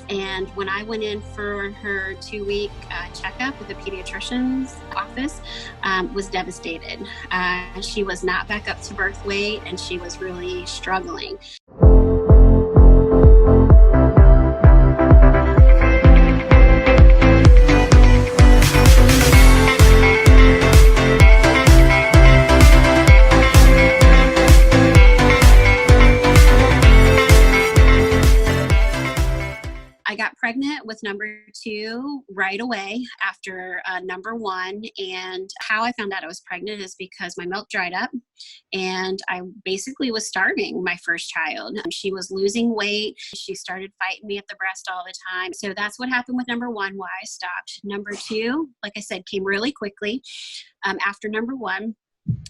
And when I went in for her 2-week checkup at the pediatrician's office, was devastated. She was not back up to birth weight, and she was really struggling. I got pregnant with number 2 right away after number 1. And how I found out I was pregnant is because my milk dried up and I basically was starving my first child. She was losing weight. She started fighting me at the breast all the time. So that's what happened with number 1, why I stopped. Number 2, like I said, came really quickly. After number 1,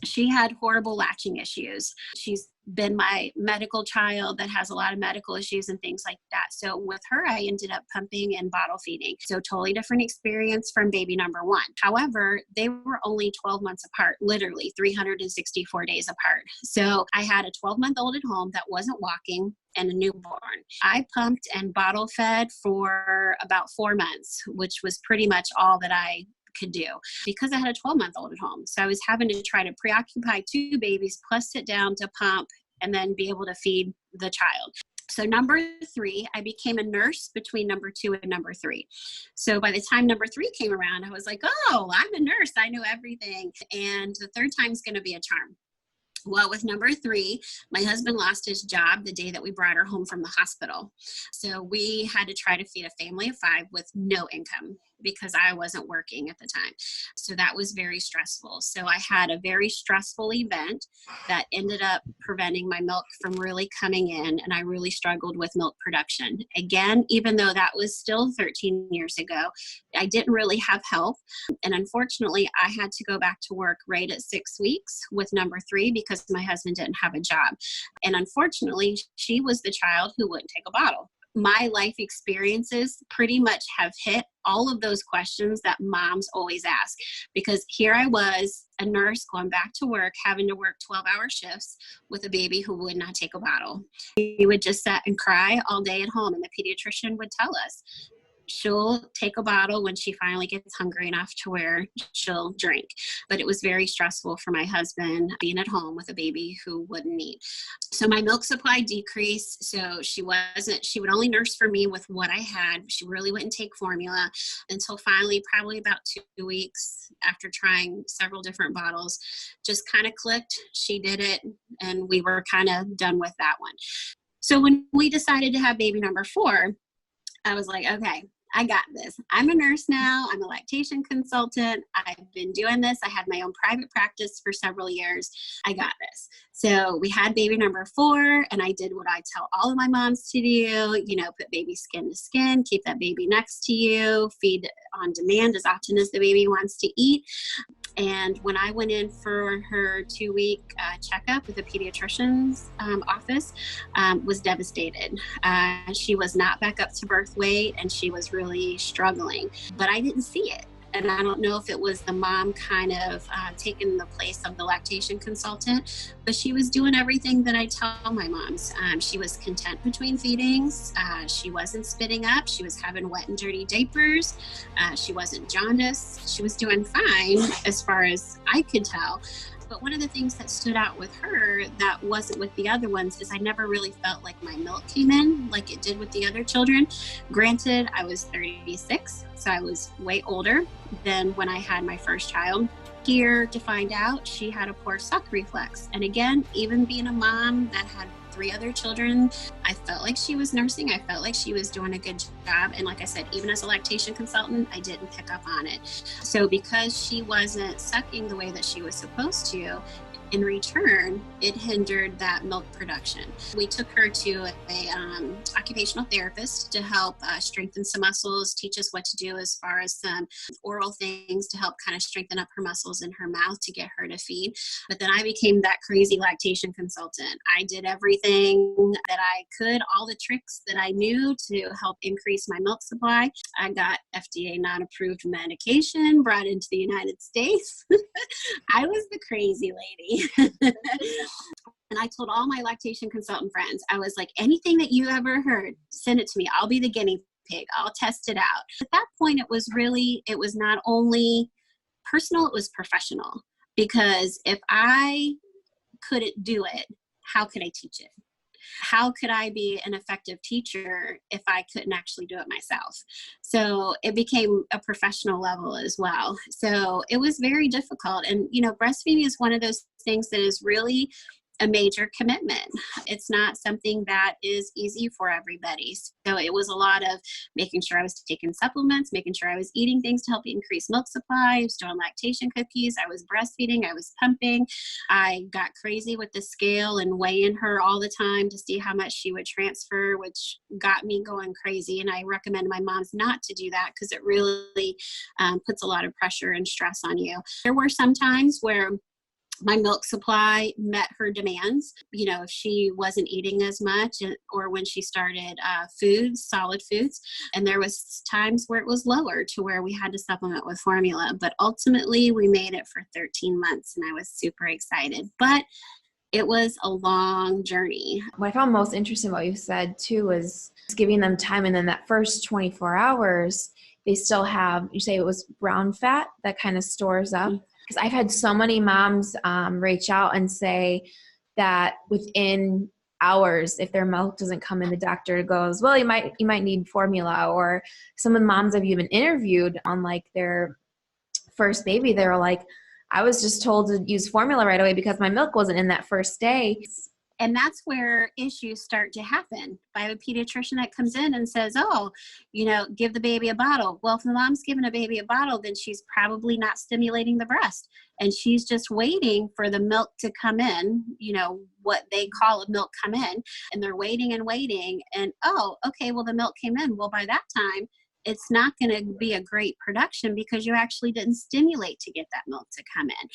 she had horrible latching issues. She's been my medical child that has a lot of medical issues and things like that. So with her, I ended up pumping and bottle feeding. So totally different experience from baby number 1. However, they were only 12 months apart, literally 364 days apart. So I had a 12-month-old at home that wasn't walking and a newborn. I pumped and bottle fed for about 4 months, which was pretty much all that I could do because I had a 12-month-old at home. So I was having to try to preoccupy 2 babies plus sit down to pump and then be able to feed the child. So number 3, I became a nurse between number 2 and number 3. So by the time number 3 came around, I was like, oh, I'm a nurse. I know everything. And the third time is going to be a charm. Well, with number 3, my husband lost his job the day that we brought her home from the hospital. So we had to try to feed a family of 5 with no income because I wasn't working at the time. So that was very stressful. So I had a very stressful event that ended up preventing my milk from really coming in, and I really struggled with milk production. Again, even though that was still 13 years ago, I didn't really have help. And unfortunately, I had to go back to work right at 6 weeks with number 3 because my husband didn't have a job. And unfortunately, she was the child who wouldn't take a bottle. My life experiences pretty much have hit all of those questions that moms always ask, because here I was, a nurse going back to work, having to work 12-hour shifts with a baby who would not take a bottle. He would just sit and cry all day at home, and the pediatrician would tell us, she'll take a bottle when she finally gets hungry enough to where she'll drink. But it was very stressful for my husband being at home with a baby who wouldn't eat. So my milk supply decreased. So she would only nurse for me with what I had. She really wouldn't take formula until finally, probably about 2 weeks after trying several different bottles, just kind of clicked. She did it, and we were kind of done with that one. So when we decided to have baby number 4, I was like, okay, I got this. I'm a nurse now. I'm a lactation consultant. I've been doing this. I had my own private practice for several years. I got this. So we had baby number 4, and I did what I tell all of my moms to do, put baby skin to skin, keep that baby next to you, feed on demand as often as the baby wants to eat. And when I went in for her 2-week checkup at the pediatrician's office, was devastated. She was not back up to birth weight, and she was really struggling, but I didn't see it. And I don't know if it was the mom kind of taking the place of the lactation consultant, but she was doing everything that I tell my moms. She was content between feedings. She wasn't spitting up. She was having wet and dirty diapers. She wasn't jaundiced. She was doing fine as far as I could tell. But one of the things that stood out with her that wasn't with the other ones is I never really felt like my milk came in like it did with the other children. Granted, I was 36, so I was way older than when I had my first child. Here to find out she had a poor suck reflex. And again, even being a mom that had 3 other children, I felt like she was nursing. I felt like she was doing a good job. And like I said, even as a lactation consultant, I didn't pick up on it. So because she wasn't sucking the way that she was supposed to, in return, it hindered that milk production. We took her to a occupational therapist to help strengthen some muscles, teach us what to do as far as some oral things to help kind of strengthen up her muscles in her mouth to get her to feed. But then I became that crazy lactation consultant. I did everything that I could, all the tricks that I knew to help increase my milk supply. I got FDA non-approved medication brought into the United States. I was the crazy lady. And I told all my lactation consultant friends, I was like, anything that you ever heard, send it to me. I'll be the guinea pig. I'll test it out. At that point, it was not only personal, it was professional. Because if I couldn't do it, how could I teach it? How could I be an effective teacher if I couldn't actually do it myself? So it became a professional level as well. So it was very difficult. And, breastfeeding is one of those things that is really a major commitment. It's not something that is easy for everybody. So it was a lot of making sure I was taking supplements, making sure I was eating things to help increase milk supply. I was doing lactation cookies. I was breastfeeding. I was pumping. I got crazy with the scale and weighing her all the time to see how much she would transfer, which got me going crazy. And I recommend my moms not to do that because it really puts a lot of pressure and stress on you. There were some times where my milk supply met her demands, if she wasn't eating as much or when she started solid foods. And there was times where it was lower to where we had to supplement with formula. But ultimately, we made it for 13 months and I was super excited. But it was a long journey. What I found most interesting what you said too was giving them time. And then that first 24 hours, they still have, you say it was brown fat that kind of stores up. Mm-hmm. Because I've had so many moms reach out and say that within hours, if their milk doesn't come in, the doctor goes, well, you might need formula. Or some of the moms I've even interviewed on like their first baby, they were like, I was just told to use formula right away because my milk wasn't in that first day. And that's where issues start to happen. I have a pediatrician that comes in and says, give the baby a bottle. Well, if the mom's giving a baby a bottle, then she's probably not stimulating the breast. And she's just waiting for the milk to come in, what they call a milk come in. And they're waiting and waiting. And, the milk came in. Well, by that time, it's not going to be a great production because you actually didn't stimulate to get that milk to come in.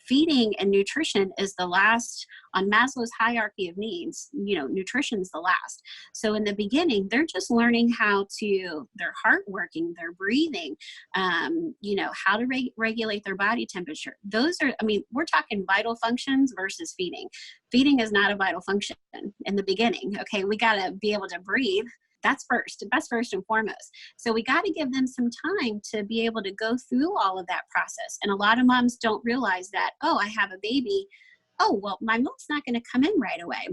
Feeding and nutrition is the last on Maslow's hierarchy of needs. Nutrition is the last. So in the beginning, they're just learning their heart working, their breathing, how to regulate their body temperature. Those are, we're talking vital functions versus feeding. Feeding is not a vital function in the beginning. Okay, we got to be able to breathe. That's first and foremost. So we got to give them some time to be able to go through all of that process. And a lot of moms don't realize that, I have a baby. My milk's not going to come in right away.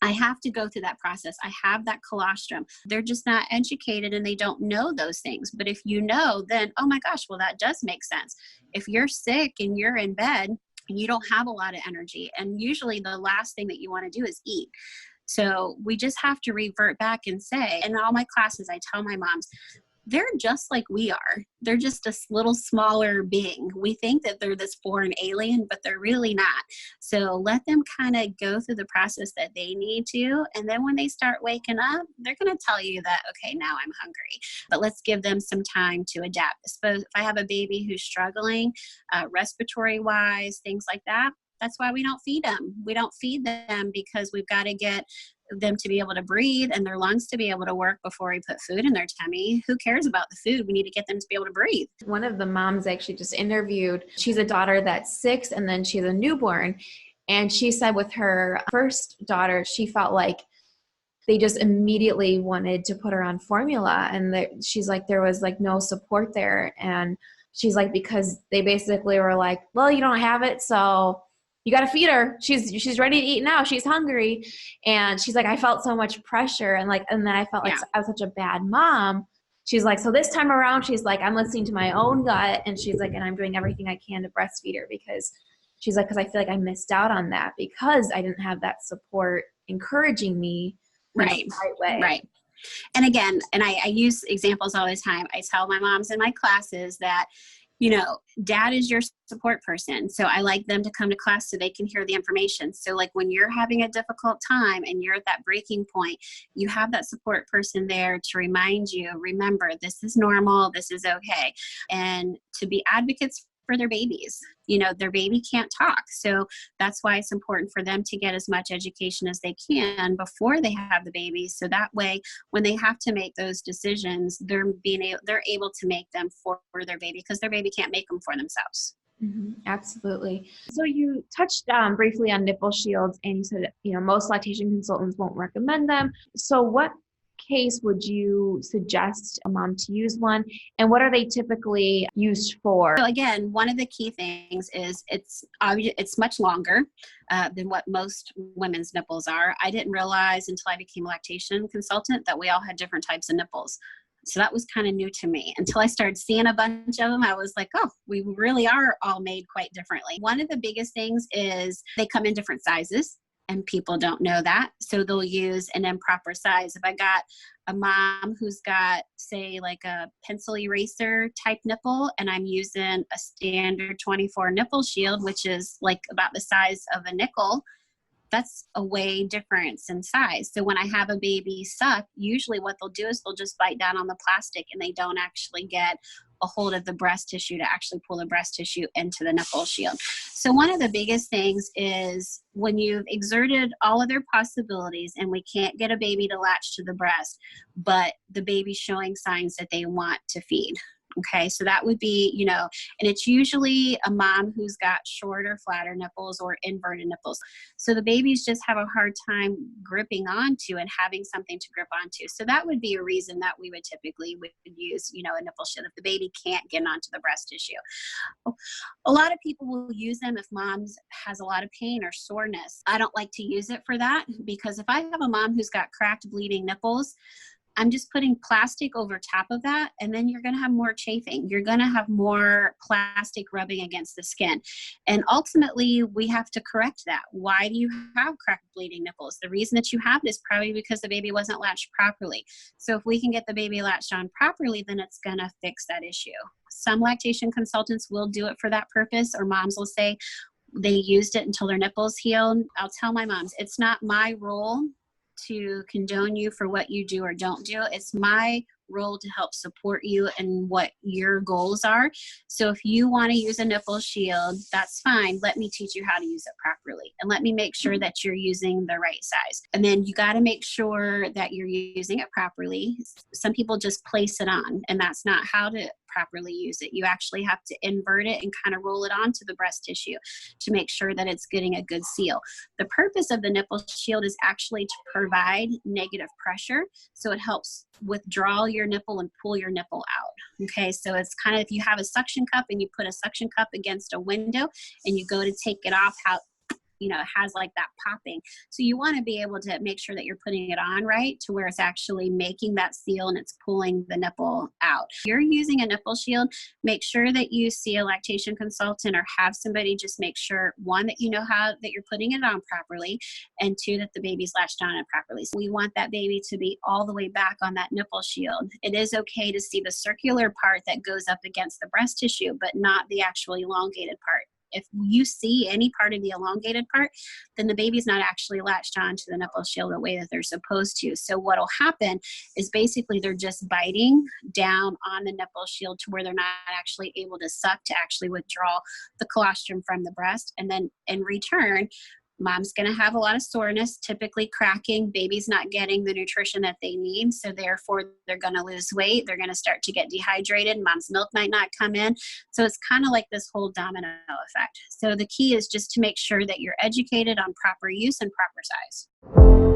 I have to go through that process. I have that colostrum. They're just not educated and they don't know those things. But if you know, then, oh my gosh, well, that does make sense. If you're sick and you're in bed and you don't have a lot of energy, and usually the last thing that you want to do is eat. So we just have to revert back and say, in all my classes, I tell my moms, they're just like we are. They're just a little smaller being. We think that they're this foreign alien, but they're really not. So let them kind of go through the process that they need to. And then when they start waking up, they're going to tell you that, okay, now I'm hungry. But let's give them some time to adapt. Suppose if I have a baby who's struggling, respiratory-wise, things like that, that's why we don't feed them. We don't feed them because we've got to get them to be able to breathe and their lungs to be able to work before we put food in their tummy. Who cares about the food? We need to get them to be able to breathe. One of the moms I actually just interviewed, she's a daughter that's 6 and then she's a newborn. And she said with her first daughter, she felt like they just immediately wanted to put her on formula. And she's like, there was like no support there. And she's like, because they basically were like, well, you don't have it, so you got to feed her. She's ready to eat now. She's hungry. And she's like, I felt so much pressure. And then I felt like I was such a bad mom. She's like, so this time around, she's like, I'm listening to my own gut. And she's like, and I'm doing everything I can to breastfeed her because she's like, because I feel like I missed out on that because I didn't have that support encouraging me in the right way. Right. And again, I use examples all the time. I tell my moms in my classes that, dad is your support person. So I like them to come to class so they can hear the information. So like when you're having a difficult time and you're at that breaking point, you have that support person there to remind you, remember, this is normal, this is okay. And to be advocates for their babies. Their baby can't talk. So that's why it's important for them to get as much education as they can before they have the baby. So that way, when they have to make those decisions, they're able to make them for their baby because their baby can't make them for themselves. Mm-hmm, absolutely. So you touched briefly on nipple shields and you said, most lactation consultants won't recommend them. So what case would you suggest a mom to use one, and what are they typically used for? So again, one of the key things is it's much longer than what most women's nipples are. I didn't realize until I became a lactation consultant that we all had different types of nipples. So that was kind of new to me. Until I started seeing a bunch of them, I was like, oh, we really are all made quite differently. One of the biggest things is they come in different sizes, and people don't know that. So they'll use an improper size. If I got a mom who's got, say, like a pencil eraser type nipple, and I'm using a standard 24 nipple shield, which is like about the size of a nickel, that's a way difference in size. So when I have a baby suck, usually what they'll do is they'll just bite down on the plastic, and they don't actually get a hold of the breast tissue to actually pull the breast tissue into the nipple shield. So one of the biggest things is when you've exerted all of their possibilities and we can't get a baby to latch to the breast, but the baby's showing signs that they want to feed. Okay, so that would be, and it's usually a mom who's got shorter, flatter nipples or inverted nipples. So the babies just have a hard time gripping onto and having something to grip onto. So that would be a reason that we would typically use, a nipple shield if the baby can't get onto the breast tissue. A lot of people will use them if mom's has a lot of pain or soreness. I don't like to use it for that, because if I have a mom who's got cracked, bleeding nipples, I'm just putting plastic over top of that, and then you're going to have more chafing. You're going to have more plastic rubbing against the skin. And ultimately, we have to correct that. Why do you have cracked, bleeding nipples? The reason that you have it is probably because the baby wasn't latched properly. So if we can get the baby latched on properly, then it's going to fix that issue. Some lactation consultants will do it for that purpose, or moms will say they used it until their nipples healed. I'll tell my moms, it's not my role to condone you for what you do or don't do. It's my role to help support you and what your goals are. So if you want to use a nipple shield, that's fine. Let me teach you how to use it properly, and let me make sure that you're using the right size. And then you got to make sure that you're using it properly. Some people just place it on, and that's not how to properly use it. You actually have to invert it and kind of roll it onto the breast tissue to make sure that it's getting a good seal. The purpose of the nipple shield is actually to provide negative pressure, so it helps withdraw your nipple and pull your nipple out. Okay, so it's kind of, if you have a suction cup and you put a suction cup against a window and you go to take it off, how it has like that popping. So you want to be able to make sure that you're putting it on right to where it's actually making that seal and it's pulling the nipple out. If you're using a nipple shield, make sure that you see a lactation consultant or have somebody just make sure, one, that you know how that you're putting it on properly, and two, that the baby's latched on it properly. So we want that baby to be all the way back on that nipple shield. It is okay to see the circular part that goes up against the breast tissue, but not the actual elongated part. If you see any part of the elongated part, then the baby's not actually latched onto the nipple shield the way that they're supposed to. So what will happen is basically they're just biting down on the nipple shield to where they're not actually able to suck to actually withdraw the colostrum from the breast. And then in return, mom's going to have a lot of soreness, typically cracking. Baby's not getting the nutrition that they need, so therefore they're going to lose weight. They're going to start to get dehydrated. Mom's milk might not come in. So it's kind of like this whole domino effect. So the key is just to make sure that you're educated on proper use and proper size.